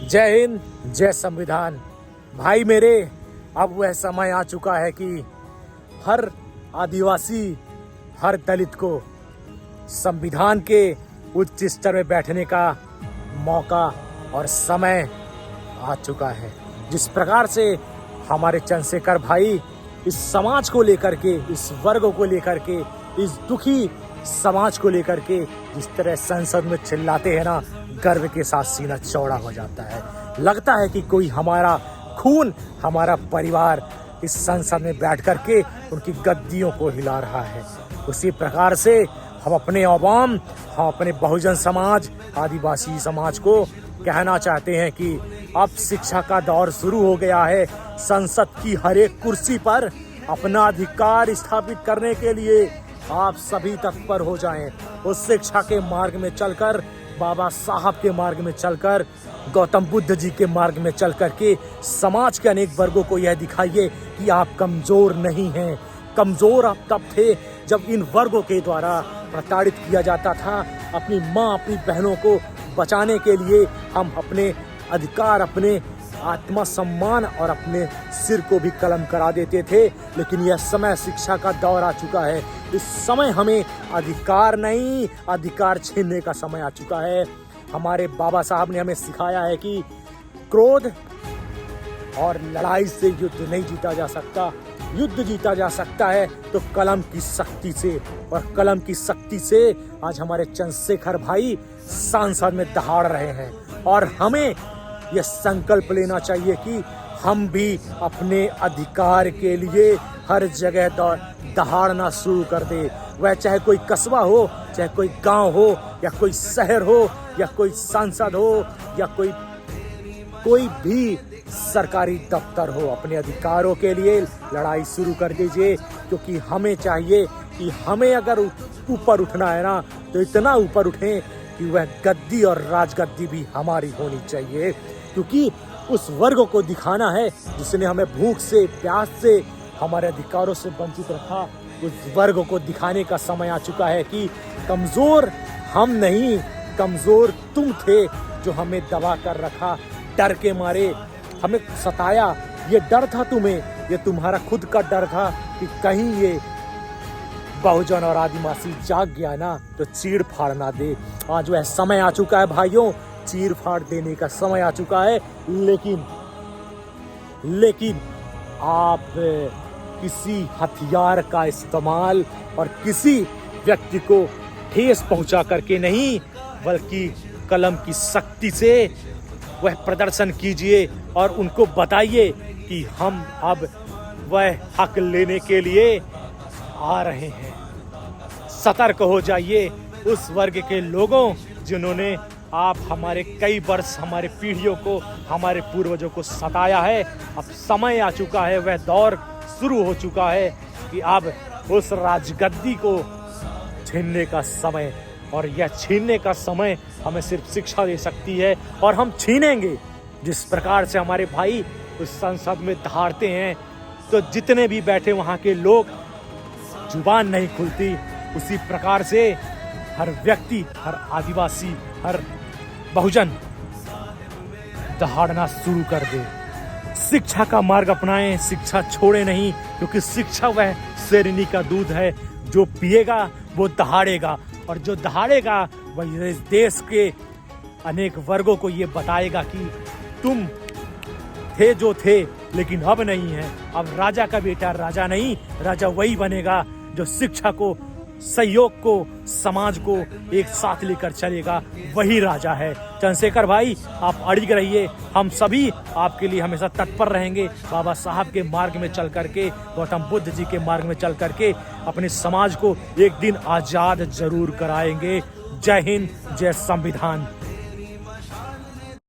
जय हिंद, जय संविधान। भाई मेरे, अब वह समय आ चुका है कि हर आदिवासी, हर दलित को संविधान के उच्च स्तर में बैठने का मौका और समय आ चुका है। जिस प्रकार से हमारे चंद्रशेखर भाई इस समाज को लेकर के, इस वर्ग को लेकर के, इस दुखी समाज को लेकर के जिस तरह संसद में चिल्लाते हैं ना, गर्व के साथ सीना चौड़ा हो जाता है। लगता है कि कोई हमारा खून, हमारा परिवार इस संसद में बैठ करके उनकी गद्दियों को हिला रहा है। उसी प्रकार से हम अपने अवाम, हम अपने बहुजन समाज, आदिवासी समाज को कहना चाहते हैं कि अब शिक्षा का दौर शुरू हो गया है। संसद की हर एक कुर्सी पर अपना अधिकार स्थापित करने के लिए आप सभी तत्पर हो जाएं। उस शिक्षा के मार्ग में चलकर, बाबा साहब के मार्ग में चलकर, गौतम बुद्ध जी के मार्ग में चल करके समाज के अनेक वर्गों को यह दिखाइए कि आप कमजोर नहीं हैं। कमजोर आप तब थे जब इन वर्गों के द्वारा प्रताड़ित किया जाता था। अपनी माँ, अपनी बहनों को बचाने के लिए हम अपने अधिकार, अपने आत्मा सम्मान और अपने सिर को भी कलम करा देते थे। लेकिन यह समय शिक्षा का दौर आ चुका है। इस समय हमें अधिकार नहीं, अधिकार छीनने का समय आ चुका है। हमारे बाबा साहब ने हमें सिखाया है कि क्रोध और लड़ाई से युद्ध नहीं जीता जा सकता। युद्ध जीता जा सकता है तो कलम की शक्ति से, और कलम की शक्ति से आज हमारे चंद्रशेखर भाई संसद में दहाड़ रहे हैं। और हमें यह संकल्प लेना चाहिए कि हम भी अपने अधिकार के लिए हर जगह दहाड़ना शुरू कर दे। वह चाहे कोई कस्बा हो, चाहे कोई गांव हो, या कोई शहर हो, या कोई सांसद हो, या कोई भी सरकारी दफ्तर हो, अपने अधिकारों के लिए लड़ाई शुरू कर दीजिए। क्योंकि हमें चाहिए कि हमें अगर ऊपर उठना है ना, तो इतना ऊपर उठें कि वह गद्दी और राजगद्दी भी हमारी होनी चाहिए। क्योंकि उस वर्ग को दिखाना है जिसने हमें भूख से, प्यास से, हमारे अधिकारों से वंचित रखा। उस वर्ग को दिखाने का समय आ चुका है कि कमजोर हम नहीं, कमजोर तुम थे जो हमें दबा कर रखा। डर के मारे हमें सताया। ये डर था तुम्हें, ये तुम्हारा खुद का डर था कि कहीं ये बहुजन और आदिवासी जाग गया ना तो चीड़ फाड़ ना दे। आज वह समय आ चुका है भाइयों, चीड़ फाड़ देने का समय आ चुका है। लेकिन आप किसी हथियार का इस्तेमाल और किसी व्यक्ति को ठेस पहुंचा करके नहीं, बल्कि कलम की शक्ति से वह प्रदर्शन कीजिए और उनको बताइए कि हम अब वह हक लेने के लिए आ रहे हैं। सतर्क हो जाइए उस वर्ग के लोगों जिन्होंने आप हमारे कई वर्ष, हमारे पीढ़ियों को, हमारे पूर्वजों को सताया है। अब समय आ चुका है, वह दौर शुरू हो चुका है कि अब उस राजगद्दी को छीनने का समय, और यह छीनने का समय हमें सिर्फ शिक्षा दे सकती है, और हम छीनेंगे। जिस प्रकार से हमारे भाई उस संसद में दहाड़ते हैं तो जितने भी बैठे वहाँ के लोग जुबान नहीं खुलती। उसी प्रकार से हर व्यक्ति, हर आदिवासी, हर बहुजन दहाड़ना शुरू कर दे। शिक्षा का मार्ग अपनाएं, शिक्षा छोड़े नहीं। क्योंकि शिक्षा वह शेरनी का दूध है, जो पिएगा वो दहाड़ेगा, और जो दहाड़ेगा वह इस देश के अनेक वर्गों को ये बताएगा कि तुम थे जो थे, लेकिन अब नहीं है। अब राजा का बेटा राजा नहीं, राजा वही बनेगा जो शिक्षा को, सहयोग को, समाज को एक साथ लेकर चलेगा, वही राजा है। चंद्रशेखर भाई, आप अड़िग रहिए, हम सभी आपके लिए हमेशा तत्पर रहेंगे। बाबा साहब के मार्ग में चल करके, गौतम बुद्ध जी के मार्ग में चल करके अपने समाज को एक दिन आजाद जरूर कराएंगे। जय हिंद, जय संविधान।